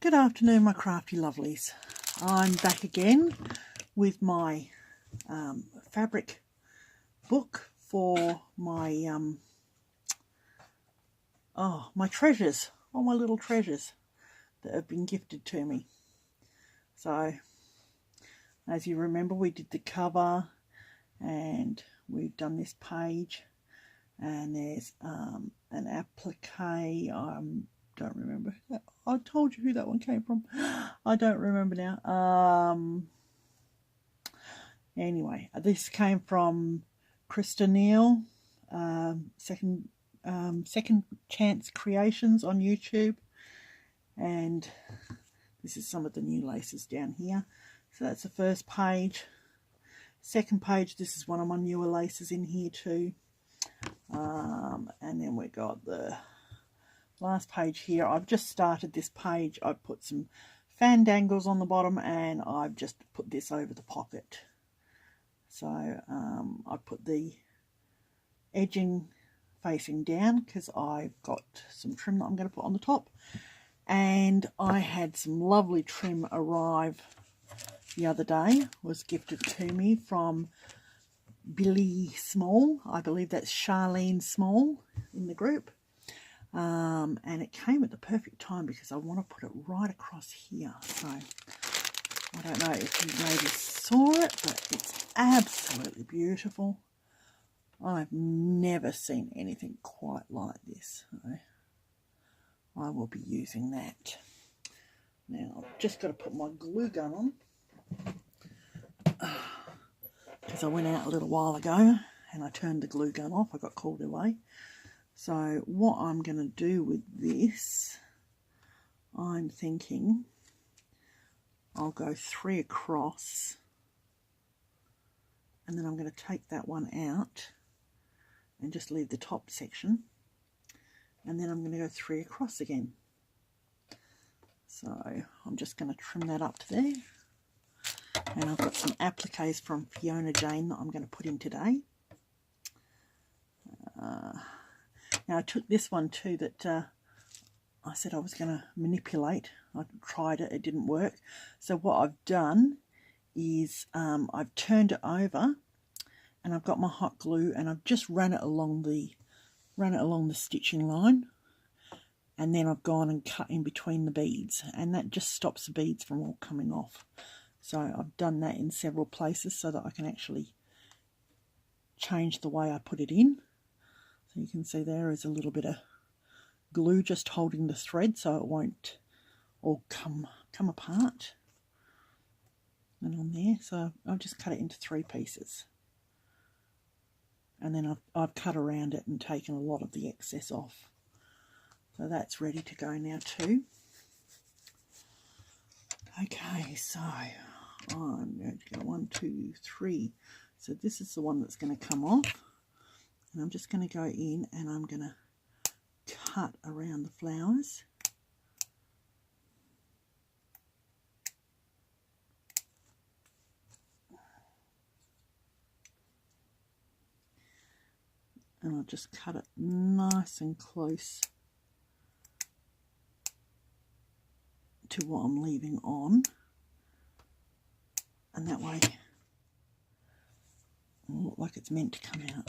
Good afternoon, my crafty lovelies. I'm back again with my fabric book for my my treasures, all my little treasures that have been gifted to me. So, as you remember, we did the cover, and we've done this page, and there's an applique. Don't remember. I told you who that one came from. I don't remember now. Anyway, this came from Krista Neal, Second Chance Creations on YouTube, and this is some of the new laces down here. So that's the first page. Second page, this is one of my newer laces in here too. And then we got the last page here. I've just started this page. I've put some fandangles on the bottom, and I've just put this over the pocket. So I put the edging facing down because I've got some trim that I'm going to put on the top, and I had some lovely trim arrive the other day. Was gifted to me from Billy Small. I believe that's Charlene Small in the group. And it came at the perfect time because I want to put it right across here. So I don't know if you maybe saw it, but it's absolutely beautiful. I've never seen anything quite like this. So I will be using that. Now I've just got to put my glue gun on because I went out a little while ago and I turned the glue gun off. I got called away. So what I'm going to do with this, I'm thinking I'll go 3 across, and then I'm going to take that one out and just leave the top section, and then I'm going to go 3 across again. So I'm just going to trim that up to there, and I've got some appliques from Fiona Jane that I'm going to put in today. Now I took this one too that I said I was going to manipulate. I tried it, it didn't work. So what I've done is I've turned it over, and I've got my hot glue, and I've just run it along the stitching line, and then I've gone and cut in between the beads, and that just stops the beads from all coming off. So I've done that in several places so that I can actually change the way I put it in. So you can see there is a little bit of glue just holding the thread so it won't all come apart. And on there, so I've just cut it into 3 pieces. And then I've cut around it and taken a lot of the excess off. So that's ready to go now too. Okay, so I'm going to go 1, 2, 3. So this is the one that's going to come off. And I'm just going to go in and I'm going to cut around the flowers. And I'll just cut it nice and close to what I'm leaving on. And that way it'll look like it's meant to come out.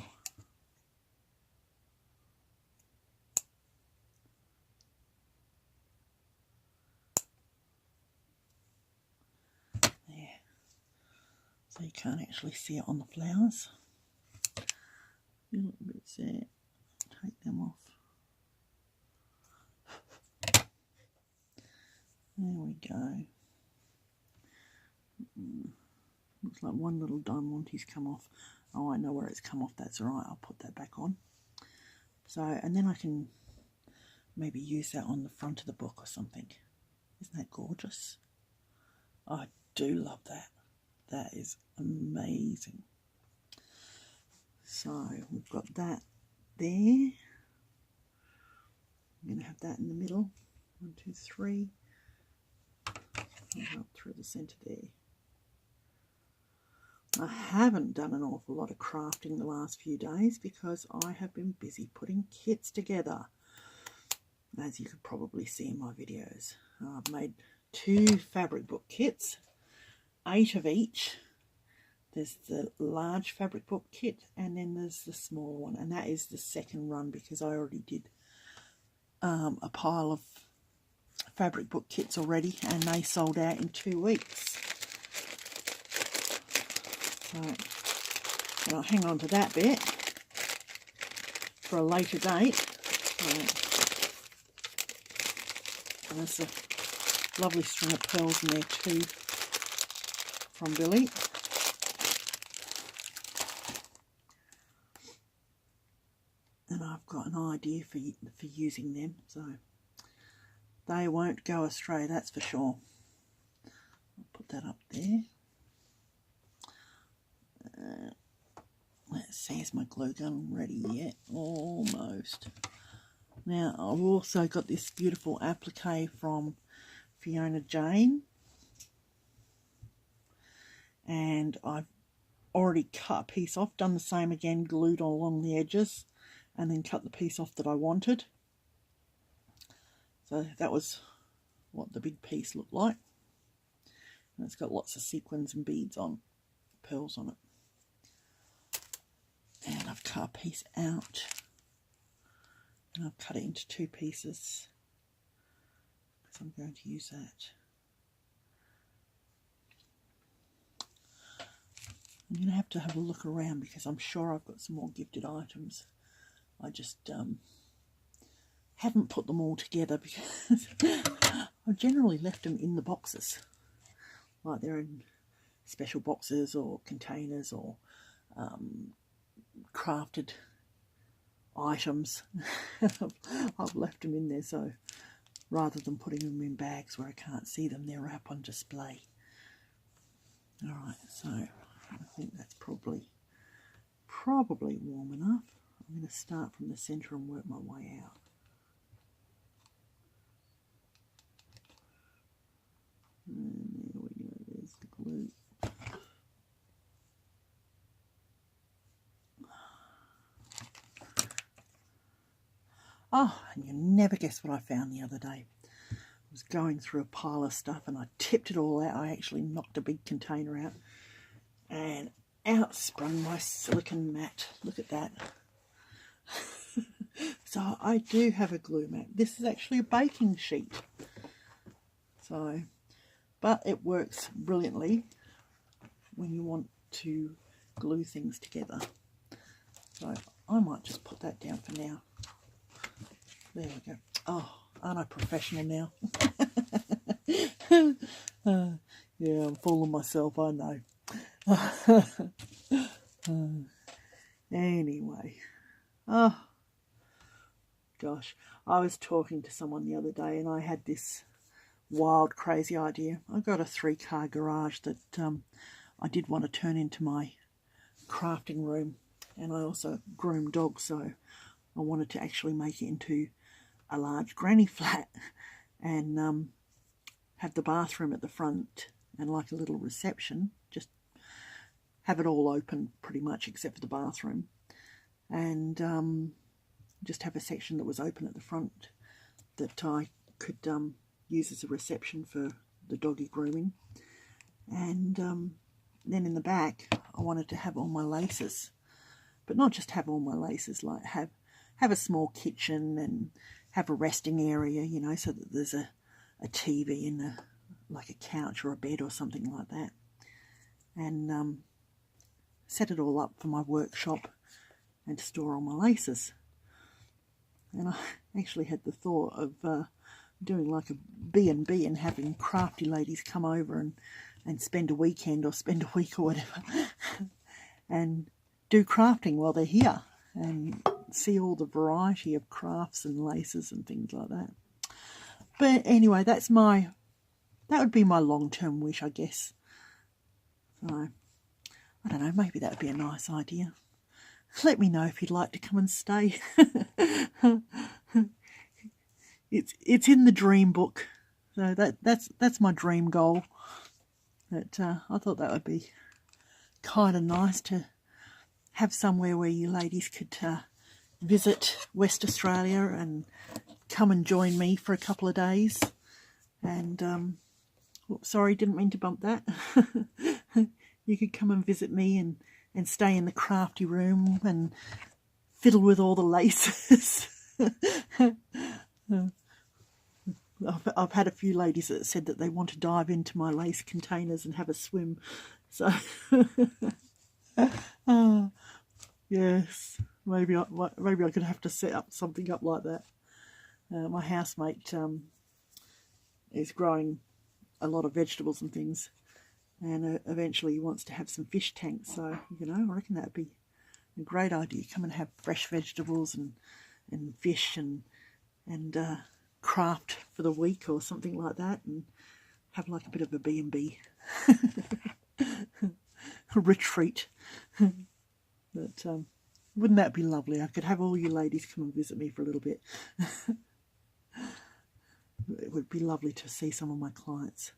So you can't actually see it on the flowers. A little bit there. Take them off. There we go. Looks like one little diamante's come off. Oh, I know where it's come off. That's all right. I'll put that back on. So, and then I can maybe use that on the front of the book or something. Isn't that gorgeous? I do love that. That is amazing. So we've got that there. I'm going to have that in the middle. 1, 2, 3. And up through the centre there. I haven't done an awful lot of crafting the last few days because I have been busy putting kits together, as you could probably see in my videos. I've made 2 fabric book kits, 8 of each. There's the large fabric book kit and then there's the smaller one, and that is the second run because I already did a pile of fabric book kits already and they sold out in 2 weeks. So and I'll hang on to that bit for a later date. And there's a lovely string of pearls in there too from Billy. And I've got an idea for using them, so they won't go astray, that's for sure. I'll put that up there. Let's see, is my glue gun ready yet? Almost. Now, I've also got this beautiful applique from Fiona Jane. And I've already cut a piece off, done the same again, glued along the edges, and then cut the piece off that I wanted. So that was what the big piece looked like. And it's got lots of sequins and beads on, pearls on it. And I've cut a piece out. And I've cut it into 2 pieces. Because I'm going to use that. I'm going to have a look around because I'm sure I've got some more gifted items. I just haven't put them all together because I've generally left them in the boxes. Like they're in special boxes or containers or crafted items. I've left them in there, so rather than putting them in bags where I can't see them, they're up on display. Alright, so I think that's probably warm enough. I'm going to start from the centre and work my way out. And there we go, there's the glue. Oh, and you'll never guess what I found the other day. I was going through a pile of stuff and I tipped it all out. I actually knocked a big container out and out sprung my silicone mat. Look at that. So I do have a glue mat. This is actually a baking sheet. So, but it works brilliantly when you want to glue things together. So I might just put that down for now. There we go. Oh, aren't I professional now? Yeah, I'm fooling myself, I know. Anyway. Oh, gosh. I was talking to someone the other day and I had this wild, crazy idea. I've got a 3-car garage that I did want to turn into my crafting room. And I also groom dogs, so I wanted to actually make it into a large granny flat and have the bathroom at the front and like a little reception, just have it all open pretty much except for the bathroom, and just have a section that was open at the front that I could use as a reception for the doggy grooming, and then in the back I wanted to have all my laces, but not just have all my laces, like have a small kitchen and have a resting area, you know, so that there's a TV and like a couch or a bed or something like that, and set it all up for my workshop and to store all my laces. And I actually had the thought of doing like a B&B and having crafty ladies come over and spend a weekend or spend a week or whatever and do crafting while they're here and see all the variety of crafts and laces and things like that. But anyway, that would be my long-term wish, I guess. So, I don't know, maybe that would be a nice idea. Let me know if you'd like to come and stay. It's in the dream book. So that's my dream goal. That I thought that would be kind of nice to have somewhere where you ladies could visit West Australia and come and join me for a couple of days And oops, sorry, didn't mean to bump that. You could come and visit me and stay in the crafty room and fiddle with all the laces. I've had a few ladies that said that they want to dive into my lace containers and have a swim. So, yes, maybe I could have to set up something up like that. My housemate is growing a lot of vegetables and things, and eventually he wants to have some fish tanks. So, you know, I reckon that'd be a great idea. Come and have fresh vegetables and fish and craft for the week or something like that, and have like a bit of a B&B retreat. But wouldn't that be lovely? I could have all you ladies come and visit me for a little bit. It would be lovely to see some of my clients.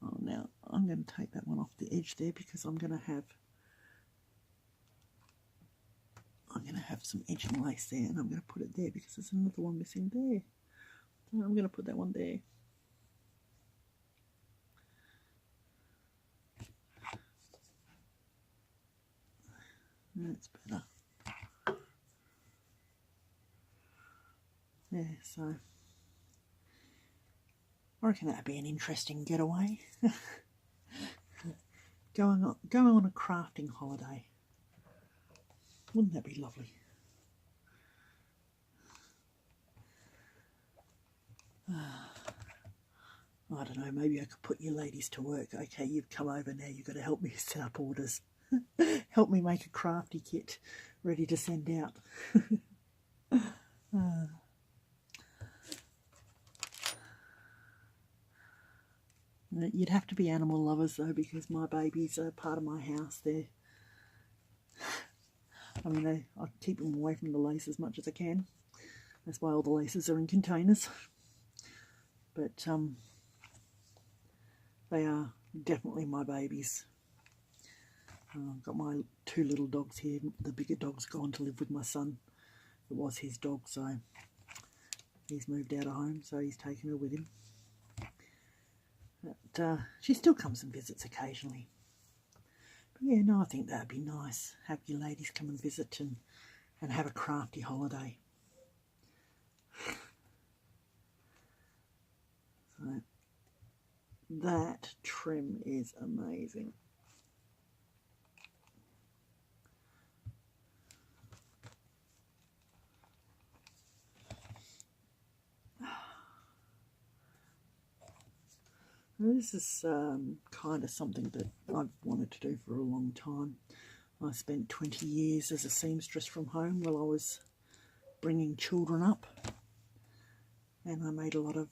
Oh, now I'm going to take that one off the edge there because I'm going to have some edging lace there, and I'm going to put it there because there's another one missing there. So I'm going to put that one there. That's better. Yeah, so I reckon that'd be an interesting getaway. going on a crafting holiday. Wouldn't that be lovely? I don't know, maybe I could put you ladies to work. Okay, you've come over now, you've got to help me set up orders. Help me make a crafty kit ready to send out. You'd have to be animal lovers though, because my babies are part of my house. I mean, I keep them away from the lace as much as I can. That's why all the laces are in containers. But they are definitely my babies. I've got my two little dogs here. The bigger dog's gone to live with my son. It was his dog, so he's moved out of home, so he's taken her with him. But she still comes and visits occasionally. But yeah, no, I think that'd be nice. Have you ladies come and visit and have a crafty holiday. So that trim is amazing. This is kind of something that I've wanted to do for a long time. I spent 20 years as a seamstress from home while I was bringing children up, and I made a lot of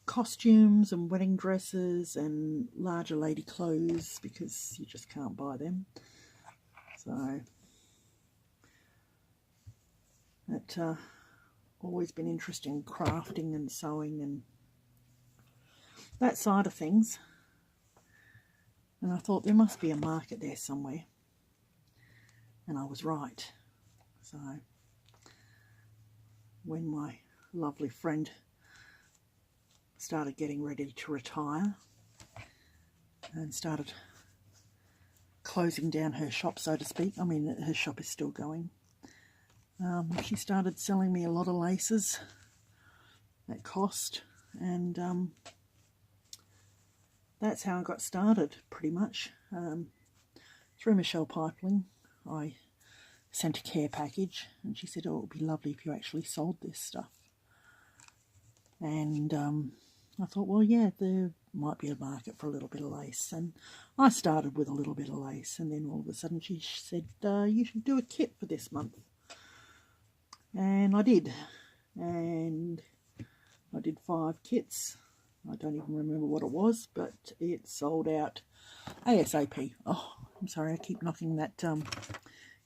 costumes and wedding dresses and larger lady clothes because you just can't buy them. So that always been interested in crafting and sewing and that side of things, and I thought there must be a market there somewhere, and I was right. So when my lovely friend started getting ready to retire and started closing down her shop, so to speak, I mean her shop is still going, she started selling me a lot of laces at cost, and that's how I got started, pretty much. Through Michelle Pipeling, I sent a care package, and she said, oh, it would be lovely if you actually sold this stuff. And I thought, well, yeah, there might be a market for a little bit of lace. And I started with a little bit of lace, and then all of a sudden she said, you should do a kit for this month. And I did. And I did 5 kits. I don't even remember what it was, but it sold out ASAP. Oh, I'm sorry, I keep knocking that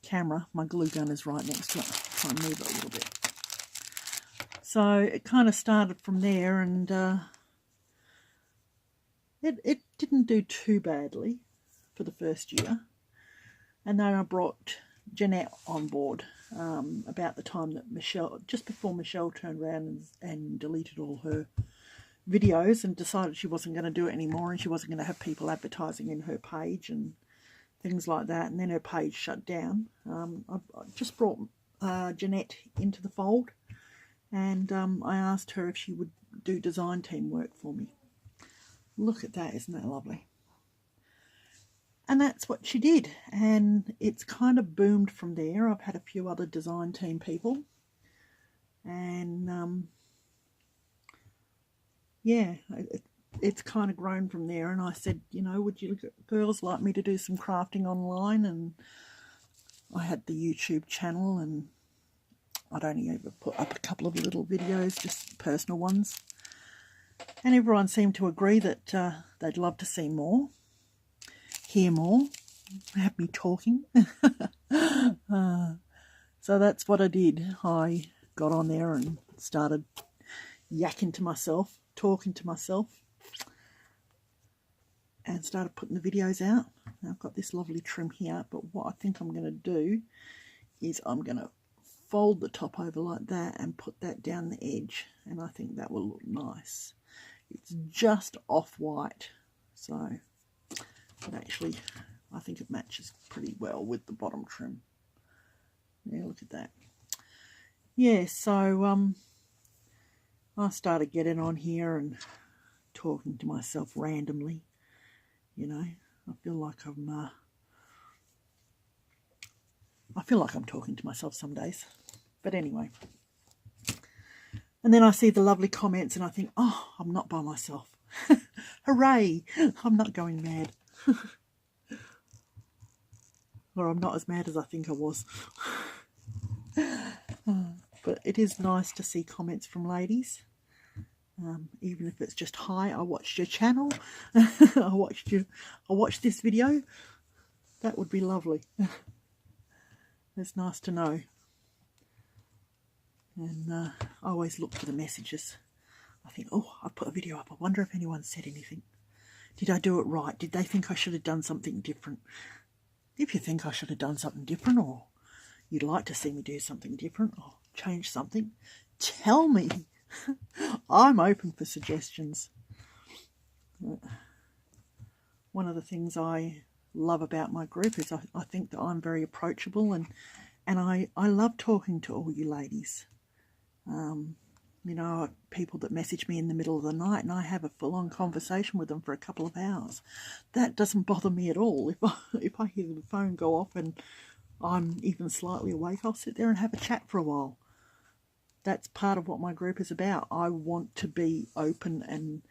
camera. My glue gun is right next to it. Try and move it a little bit. So it kind of started from there, and it didn't do too badly for the first year. And then I brought Jeanette on board, about the time that Michelle, just before Michelle turned around and deleted all her videos and decided she wasn't going to do it anymore, and she wasn't going to have people advertising in her page and things like that, and then her page shut down. I just brought Jeanette into the fold, and I asked her if she would do design team work for me. Look at that, isn't that lovely? And that's what she did, and it's kind of boomed from there. I've had a few other design team people, and yeah, it's kind of grown from there. And I said, you know, would you girls like me to do some crafting online? And I had the YouTube channel, and I'd only ever put up a couple of little videos, just personal ones. And everyone seemed to agree that they'd love to see more, hear more, have me talking. So that's what I did. I got on there and started yakking to myself, talking to myself, and started putting the videos out. Now I've got this lovely trim here, but what I think I'm going to do is I'm going to fold the top over like that and put that down the edge, and I think that will look nice. It's just off-white, so it actually, I think it matches pretty well with the bottom trim. Yeah, look at that. Yeah, so I started getting on here and talking to myself randomly. You know, I feel like I'm talking to myself some days. But anyway. And then I see the lovely comments and I think, oh, I'm not by myself. Hooray! I'm not going mad. Or I'm not as mad as I think I was. But it is nice to see comments from ladies. Even if it's just, hi, I watched your channel. I watched this video. That would be lovely. It's nice to know. And I always look for the messages. I think, oh, I put a video up. I wonder if anyone said anything. Did I do it right? Did they think I should have done something different? If you think I should have done something different, or you'd like to see me do something different or change something, tell me. I'm open for suggestions. One of the things I love about my group is I think that I'm very approachable, and I love talking to all you ladies. You know, people that message me in the middle of the night and I have a full-on conversation with them for a couple of hours. That doesn't bother me at all. If I hear the phone go off and I'm even slightly awake, I'll sit there and have a chat for a while. That's part of what my group is about. I want to be open and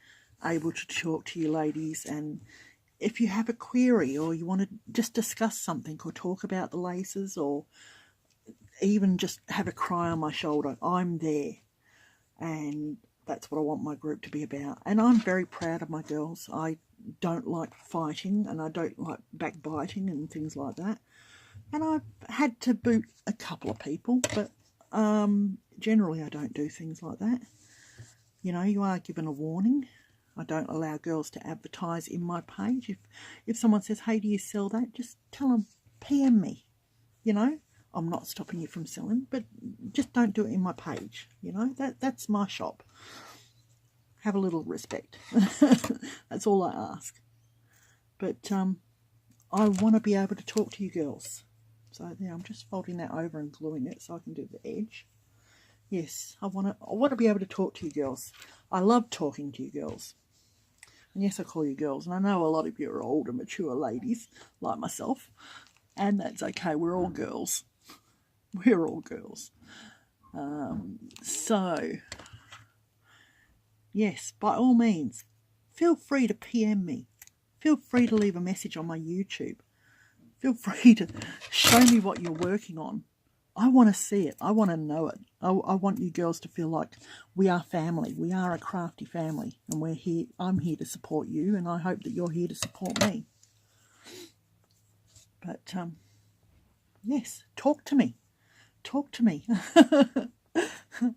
able to talk to you ladies, and if you have a query or you want to just discuss something or talk about the laces or even just have a cry on my shoulder, I'm there. And that's what I want my group to be about. And I'm very proud of my girls. I don't like fighting and I don't like backbiting and things like that. And I've had to boot a couple of people, but generally I don't do things like that. You know, you are given a warning. I don't allow girls to advertise in my page. If someone says, hey, do you sell that? Just tell them, PM me. You know, I'm not stopping you from selling, but just don't do it in my page. You know, that's my shop. Have a little respect. That's all I ask. But I want to be able to talk to you girls. So there, I'm just folding that over and gluing it so I can do the edge. Yes, I want to be able to talk to you girls. I love talking to you girls. And yes, I call you girls. And I know a lot of you are older, mature ladies like myself. And that's okay. We're all girls. We're all girls. So, yes, by all means, feel free to PM me. Feel free to leave a message on my YouTube. Feel free to show me what you're working on. I want to see it. I want to know it. I want you girls to feel like we are family. We are a crafty family, and we're here. I'm here to support you, and I hope that you're here to support me. But yes, talk to me. Talk to me.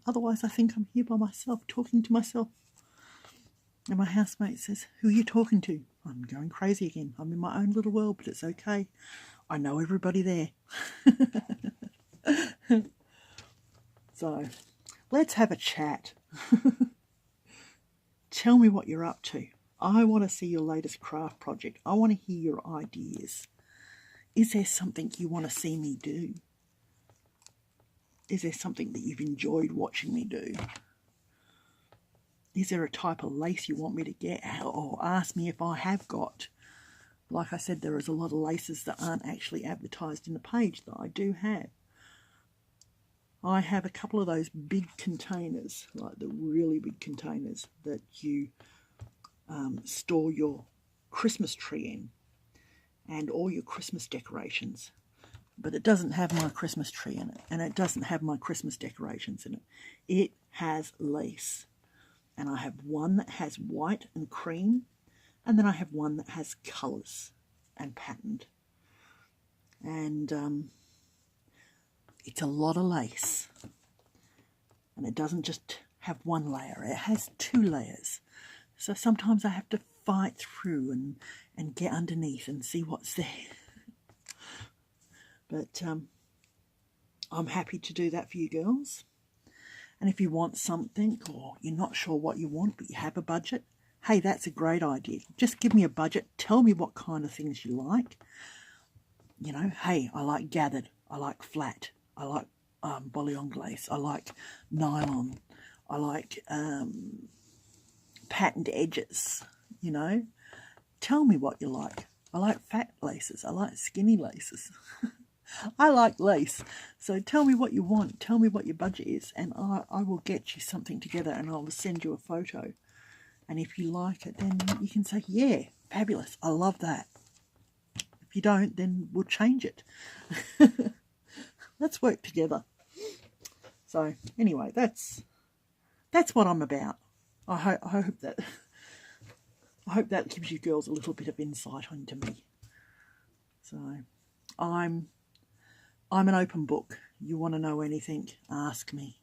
Otherwise, I think I'm here by myself, talking to myself. And my housemate says, who are you talking to? I'm going crazy again. I'm in my own little world, but it's okay. I know everybody there. So let's have a chat. Tell me what you're up to. I want to see your latest craft project. I want to hear your ideas. Is there something you want to see me do? Is there something that you've enjoyed watching me do? Is there a type of lace you want me to get? Or ask me if I have got. Like I said, there is a lot of laces that aren't actually advertised in the page that I do have. I have a couple of those big containers, like the really big containers that you store your Christmas tree in and all your Christmas decorations. But it doesn't have my Christmas tree in it, and it doesn't have my Christmas decorations in it. It has lace. And I have one that has white and cream, and then I have one that has colours and patterned. And it's a lot of lace. And it doesn't just have one layer, it has 2 layers. So sometimes I have to fight through and get underneath and see what's there. But I'm happy to do that for you girls. And if you want something or you're not sure what you want but you have a budget, hey, that's a great idea. Just give me a budget. Tell me what kind of things you like. You know, hey, I like gathered. I like flat. I like bouillon glace. I like nylon. I like patterned edges, you know. Tell me what you like. I like fat laces. I like skinny laces. I like lace. So tell me what you want. Tell me what your budget is, and I will get you something together, and I'll send you a photo. And if you like it, then you can say, yeah, fabulous. I love that. If you don't, then we'll change it. Let's work together. So anyway, that's what I'm about. I hope that gives you girls a little bit of insight into me. So I'm an open book. You want to know anything, ask me.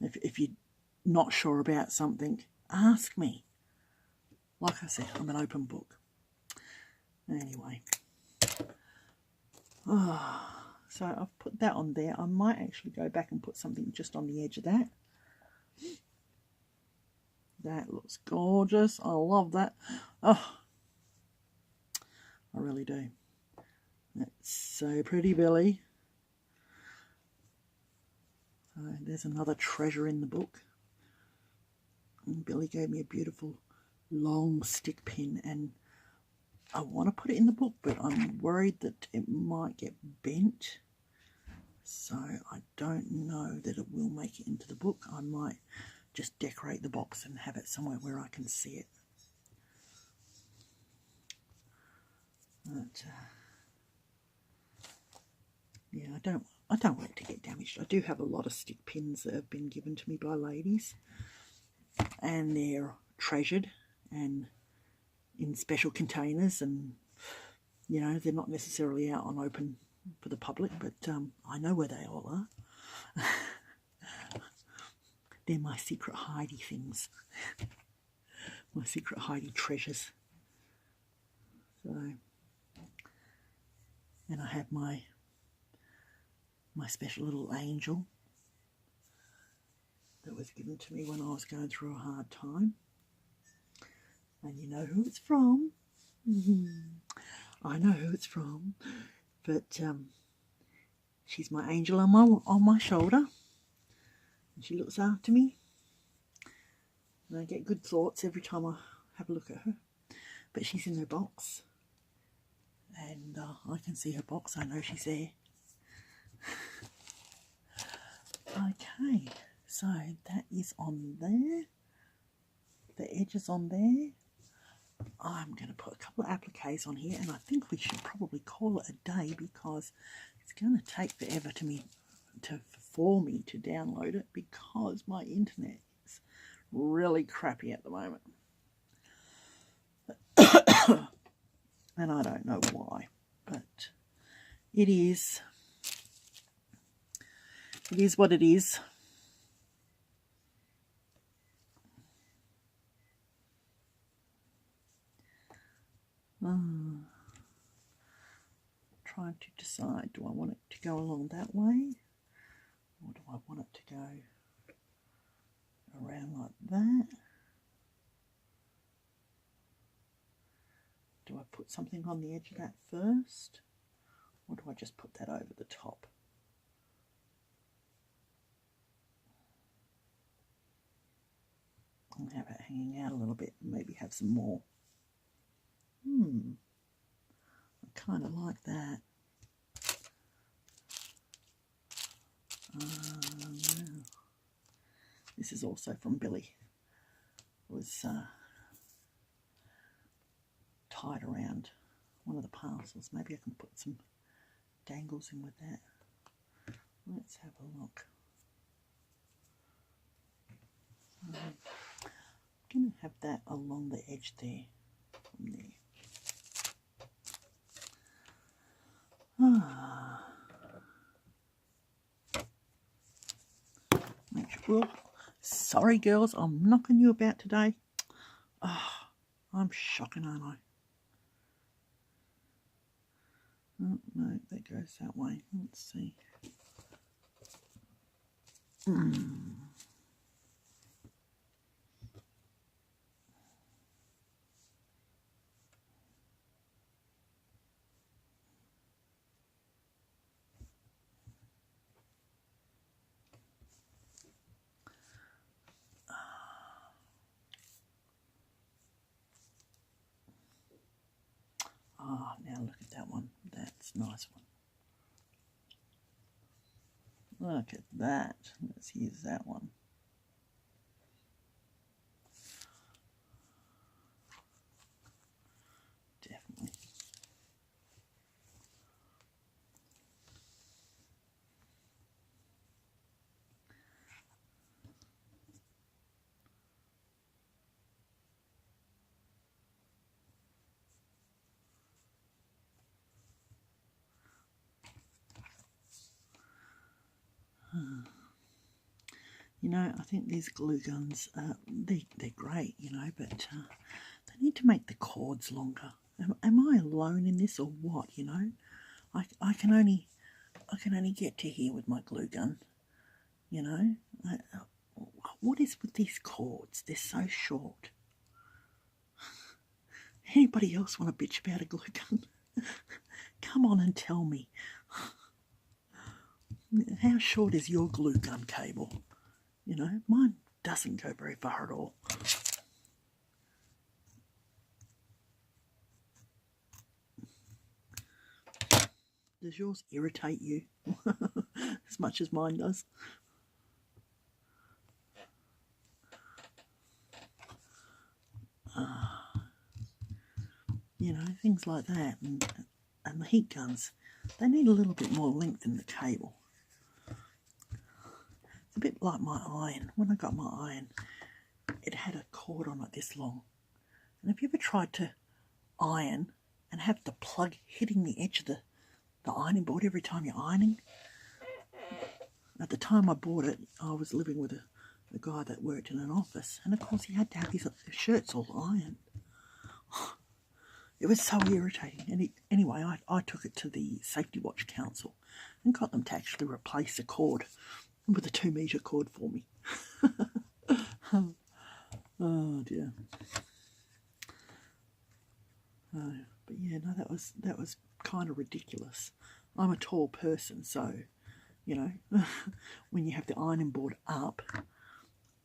If you're not sure about something, ask me. Like I said, I'm an open book. Anyway. So I've put that on there. I might actually go back and put something just on the edge of that. That looks gorgeous. I love that. Oh, I really do. That's so pretty, Billy. So there's another treasure in the book. And Billy gave me a beautiful long stick pin, and I want to put it in the book, but I'm worried that it might get bent. So I don't know that it will make it into the book. I might just decorate the box and have it somewhere where I can see it. But yeah, I don't want it to get damaged. I do have a lot of stick pins that have been given to me by ladies, and they're treasured and in special containers, and you know, they're not necessarily out on open for the public, but I know where they all are. They're my secret hidey things. My secret hidey treasures. So, and I have my special little angel that was given to me when I was going through a hard time. And you know who it's from. I know who it's from. But she's my angel on my shoulder. And she looks after me. And I get good thoughts every time I have a look at her. But she's in her box. And I can see her box. I know she's there. Okay. So that is on there. The edge is on there. I'm going to put a couple of appliques on here, and I think we should probably call it a day because it's going to take forever for me to download it because my internet is really crappy at the moment. And I don't know why, but it is what it is. Trying to decide, do I want it to go along that way Or do I want it to go around like that? Do I put something on the edge of that first? Or do I just put that over the top? And have it hanging out a little bit and maybe have some more. I kind of like that. This is also from Billy. It was tied around one of the parcels. Maybe I can put some dangles in with that. Let's have a look. I'm going to have that along the edge there. From there. Make sure. Well, sorry girls, I'm knocking you about today. I'm shocking, aren't I? Oh, no, that goes that way. Let's see. Now look at that one. That's a nice one. Look at that. Let's use that one. Definitely. You know, I think these glue guns, they're great, you know, but they need to make the cords longer. Am I alone in this or what, you know? I can only get to here with my glue gun, you know? What is with these cords? They're so short. Anybody else want to bitch about a glue gun? Come on and tell me. How short is your glue gun cable? You know, mine doesn't go very far at all. Does yours irritate you as much as mine does? You know, things like that. And the heat guns, they need a little bit more length in the cable. It's a bit like my iron. When I got my iron, it had a cord on it this long. And have you ever tried to iron and have the plug hitting the edge of the ironing board every time you're ironing? At the time I bought it, I was living with a guy that worked in an office. And of course he had to have his shirts all ironed. It was so irritating. And anyway, I took it to the Safety Watch Council and got them to actually replace the cord with a 2-metre cord for me. Oh dear. But yeah, no, that was kind of ridiculous. I'm a tall person, so, you know, when you have the ironing board up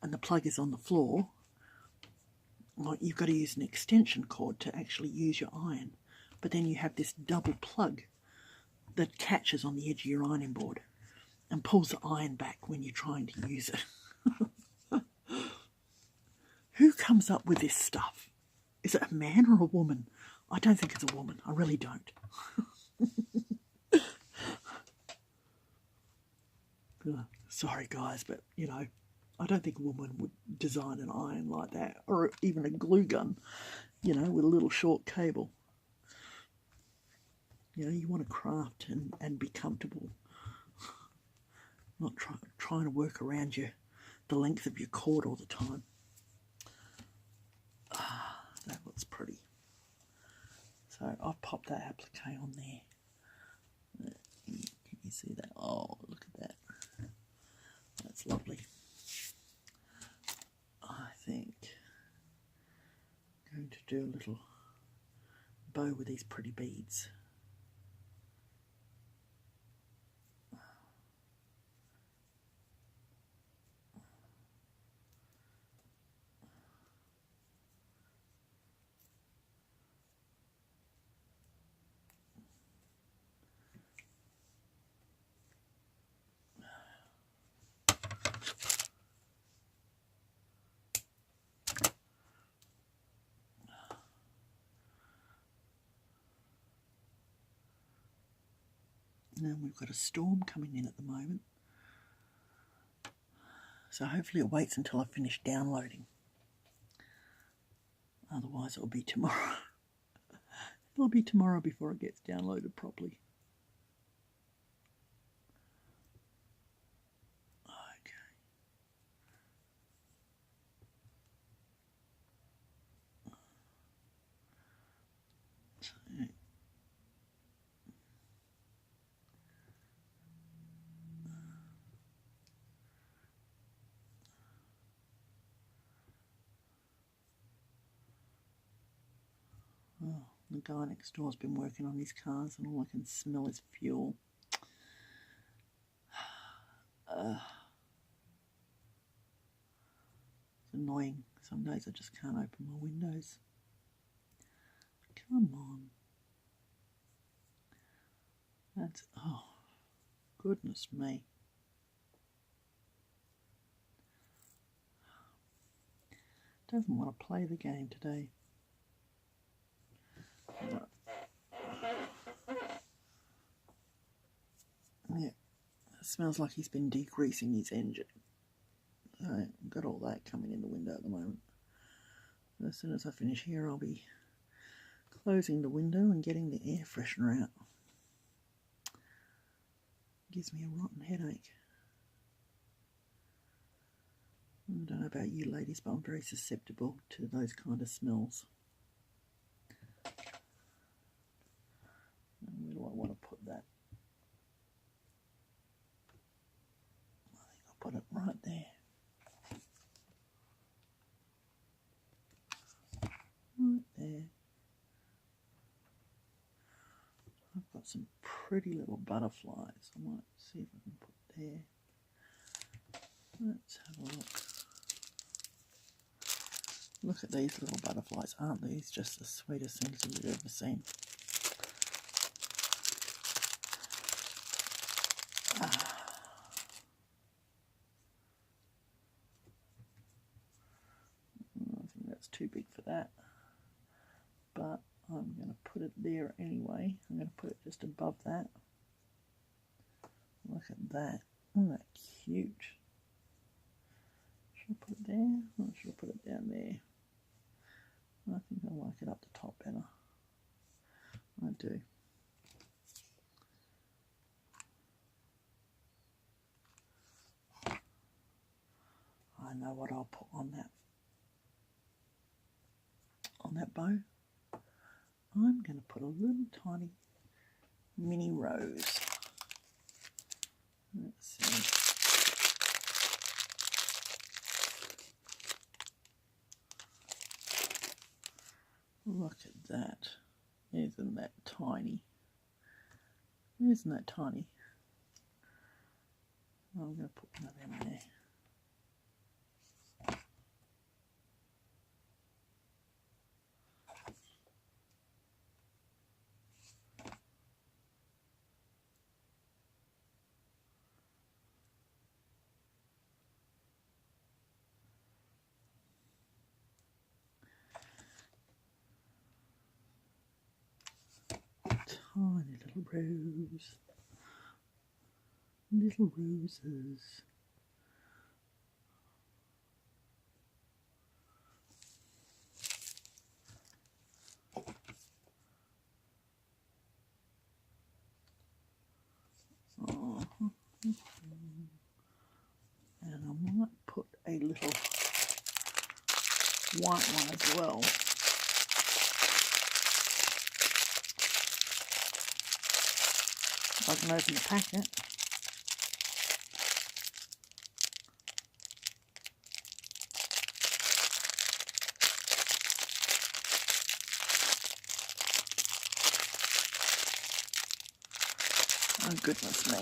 and the plug is on the floor, well, you've got to use an extension cord to actually use your iron. But then you have this double plug that catches on the edge of your ironing board and pulls the iron back when you're trying to use it. Who comes up with this stuff? Is it a man or a woman? I don't think it's a woman. I really don't. Sorry, guys, but, you know, I don't think a woman would design an iron like that, or even a glue gun, you know, with a little short cable. You know, you want to craft and be comfortable, not trying to work around the length of your cord all the time. That looks pretty. So I've popped that applique on there. Can you see that? Oh, look at that. That's lovely. I think I'm going to do a little bow with these pretty beads. Now we've got a storm coming in at the moment, so hopefully it waits until I finish downloading. Otherwise it'll be tomorrow. It'll be tomorrow before it gets downloaded properly. Okay. Oh, the guy next door's been working on his cars and all I can smell is fuel. It's annoying. Some days I just can't open my windows. Come on. That's, oh, goodness me. Doesn't want to play the game today. Yeah, it smells like he's been degreasing his engine. So I've got all that coming in the window at the moment. As soon as I finish here, I'll be closing the window and getting the air freshener out. Gives me a rotten headache. I don't know about you ladies, but I'm very susceptible to those kind of smells. And where do I want to put that? I think I'll put it right there. Right there. I've got some pretty little butterflies. I might see if I can put there. Let's have a look. Look at these little butterflies. Aren't these just the sweetest things you've ever seen? I think that's too big for that. But I'm going to put it there anyway. I'm going to put it just above that. Look at that. Isn't that cute? Should I put it there? Or should I put it down there? I think I like it up the top better. I do. I know what I'll put on that bow. I'm going to put a little tiny mini rose. Let's see. Look at that. Isn't that tiny? Isn't that tiny? I'm going to put one of them there. Tiny little rose. Little roses. And I might put a little white one as well. If I can open the packet. Oh, goodness me.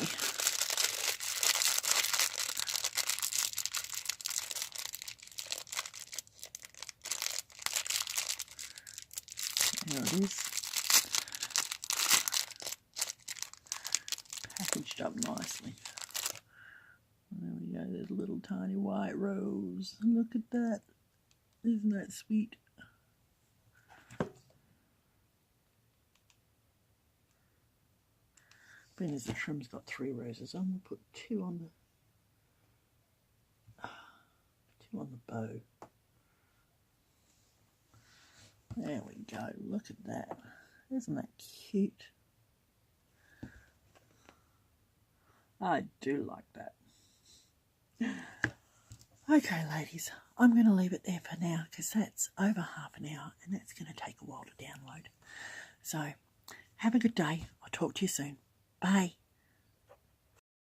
There it is. Packaged up nicely. There we go, there's a little tiny white rose. Look at that. Isn't that sweet? Being as the shrimp's got 3 roses, I'm going to put 2 on the bow. There we go, look at that. Isn't that cute? I do like that. Okay, ladies, I'm going to leave it there for now because that's over half an hour and that's going to take a while to download. So, have a good day. I'll talk to you soon. Bye.